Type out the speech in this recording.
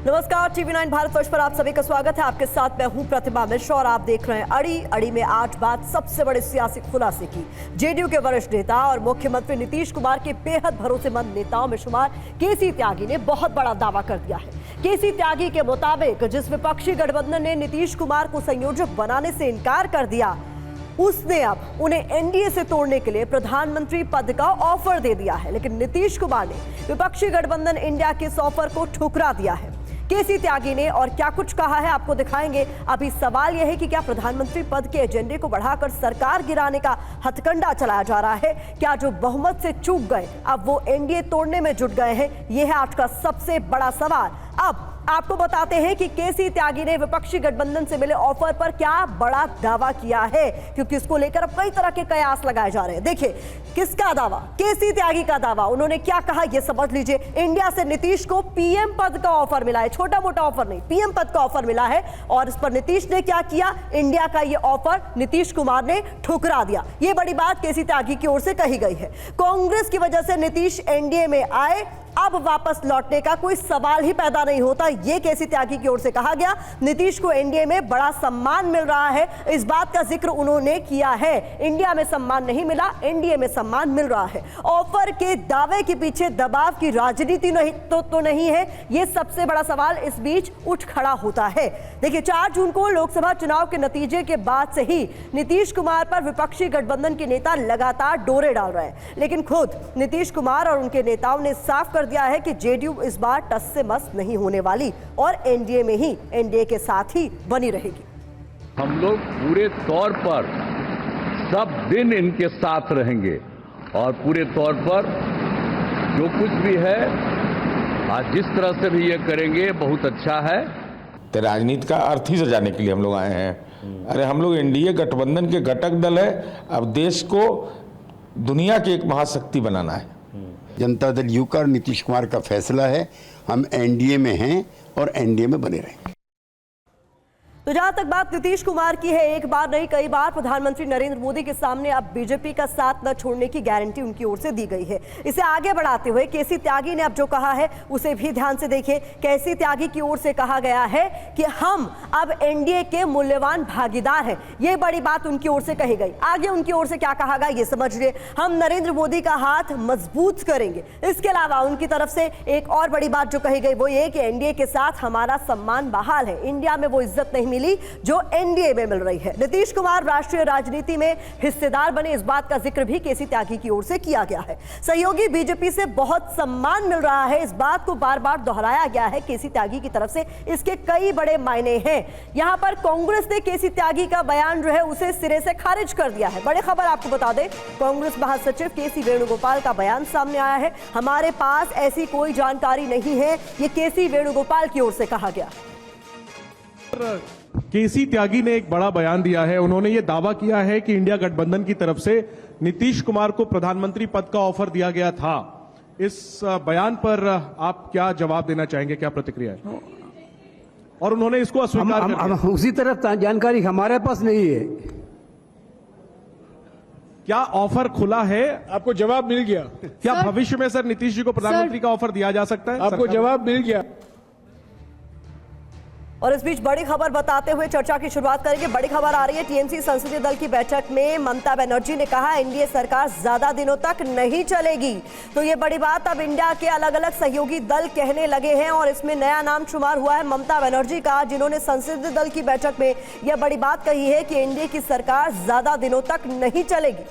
नमस्कार, TV9 भारतवर्ष पर आप सभी का स्वागत है। आपके साथ मैं हूं प्रतिमा मिश्रा और आप देख रहे हैं अड़ी में आज बात सबसे बड़े सियासी खुलासे की। जेडीयू के वरिष्ठ नेता और मुख्यमंत्री नीतीश कुमार के बेहद भरोसेमंद नेताओं में शुमार केसी त्यागी ने बहुत बड़ा दावा कर दिया है। केसी त्यागी के मुताबिक जिस विपक्षी गठबंधन ने नीतीश कुमार को संयोजक बनाने से इनकार कर दिया, उसने अब उन्हें एनडीए से तोड़ने के लिए प्रधानमंत्री पद का ऑफर दे दिया है। लेकिन नीतीश कुमार ने विपक्षी गठबंधन इंडिया के इस ऑफर को ठुकरा दिया है। केसी त्यागी ने और क्या कुछ कहा है आपको दिखाएंगे। अभी सवाल यह है कि क्या प्रधानमंत्री पद के एजेंडे को बढ़ाकर सरकार गिराने का हथकंडा चलाया जा रहा है? क्या जो बहुमत से चूक गए अब वो एनडीए तोड़ने में जुट गए हैं? यह है आज का सबसे बड़ा सवाल। अब आपको बताते हैं कि केसी त्यागी ने विपक्षी गठबंधन से मिले ऑफर पर क्या बड़ा दावा किया है, क्योंकि इसको लेकर अब कई तरह के कयास लगाए जा रहे हैं। देखिए किसका दावा, केसी त्यागी का दावा। उन्होंने क्या कहा ये समझ लीजिए। इंडिया से नीतीश को पीएम पद का ऑफर मिला है, छोटा मोटा ऑफर नहीं, पीएम पद का ऑफर मिला है। और इस पर नीतीश ने क्या किया, इंडिया का ये ऑफर नीतीश कुमार ने ठुकरा दिया। ये बड़ी बात केसी त्यागी की ओर से कही गई है। कांग्रेस की वजह से नीतीश एनडीए में आए, अब वापस लौटने का कोई सवाल ही पैदा नहीं होता, ये केसी त्यागी की ओर से कहा गया। नीतीश को एनडीए में बड़ा सम्मान मिल रहा है, इस बात का जिक्र उन्होंने किया है। इंडिया में सम्मान नहीं मिला, एनडीए में सम्मान मिल रहा है। ऑफर के दावे के पीछे दबाव की राजनीति तो नहीं है, ये सबसे बड़ा सवाल इस बीच उठ खड़ा होता है। देखिए 4 जून को लोकसभा चुनाव के नतीजे के बाद से ही नीतीश कुमार पर विपक्षी गठबंधन के नेता लगातार डोरे डाल रहे हैं। लेकिन खुद नीतीश कुमार और उनके नेताओं ने साफ कर दिया है कि जेडीयू इस बार टस से मस नहीं होने वाली और एनडीए में ही एनडीए के साथ ही बनी रहेगी। हम लोग पूरे तौर पर सब दिन इनके साथ रहेंगे और पूरे तौर पर जो कुछ भी है आज जिस तरह से भी ये करेंगे बहुत अच्छा है। तो राजनीति का अर्थ ही सजाने के लिए हम लोग आए हैं। अरे हम लोग एनडीए गठबंधन के घटक दल है, अब देश को दुनिया की एक महाशक्ति बनाना है। जनता दल यू का और नीतीश कुमार का फैसला है, हम एनडीए में हैं और एनडीए में बने रहेंगे। तो जहां तक बात नीतीश कुमार की है, एक बार नहीं कई बार प्रधानमंत्री नरेंद्र मोदी के सामने अब बीजेपी का साथ न छोड़ने की गारंटी उनकी ओर से दी गई है। इसे आगे बढ़ाते हुए केसी त्यागी ने अब जो कहा है उसे भी ध्यान से देखिए। केसी त्यागी की ओर से कहा गया है कि हम अब एनडीए के मूल्यवान भागीदार हैं, ये बड़ी बात उनकी ओर से कही गई। आगे उनकी ओर से क्या कहा गया ये समझिए। हम नरेंद्र मोदी का हाथ मजबूत करेंगे। इसके अलावा उनकी तरफ से एक और बड़ी बात जो कही गई वो ये कि एनडीए के साथ हमारा सम्मान बहाल है, इंडिया में वो इज्जत नहीं मिली जो एनडीए में मिल रही है। नीतीश कुमार राष्ट्रीय राजनीति में हिस्सेदार बने, इस बात का जिक्र भी केसी त्यागी की ओर से किया गया है। सहयोगी बीजेपी से बहुत सम्मान मिल रहा है, इस बात को बार बार दोहराया गया है केसी त्यागी की तरफ से। इसके कई बड़े मायने हैं। यहां पर कांग्रेस ने केसी त्यागी का बयान जो है उसे सिरे से खारिज कर दिया है। बड़ी खबर आपको बता दें, कांग्रेस महासचिव केसी वेणुगोपाल का बयान सामने आया है। हमारे पास ऐसी कोई जानकारी नहीं है, ये केसी वेणुगोपाल की ओर से कहा गया। केसी त्यागी ने एक बड़ा बयान दिया है। उन्होंने ये दावा किया है कि इंडिया गठबंधन की तरफ से नीतीश कुमार को प्रधानमंत्री पद का ऑफर दिया गया था। इस बयान पर आप क्या जवाब देना चाहेंगे, क्या प्रतिक्रिया है? और उन्होंने इसको अस्वीकार कर दिया। उसी तरह जानकारी हमारे पास नहीं है। क्या ऑफर खुला है? आपको जवाब मिल गया? क्या भविष्य में सर नीतीश जी को प्रधानमंत्री का ऑफर दिया जा सकता है? आपको जवाब मिल गया? और इस बीच बड़ी खबर बताते हुए चर्चा की शुरुआत करेंगे। बड़ी खबर आ रही है, टीएमसी संसदीय दल की बैठक में ममता बनर्जी ने कहा एनडीए सरकार ज्यादा दिनों तक नहीं चलेगी। तो ये बड़ी बात अब इंडिया के अलग अलग सहयोगी दल कहने लगे हैं और इसमें नया नाम शुमार हुआ है ममता बनर्जी का, जिन्होंने संसदीय दल की बैठक में यह बड़ी बात कही है कि एनडीए की सरकार ज्यादा दिनों तक नहीं चलेगी।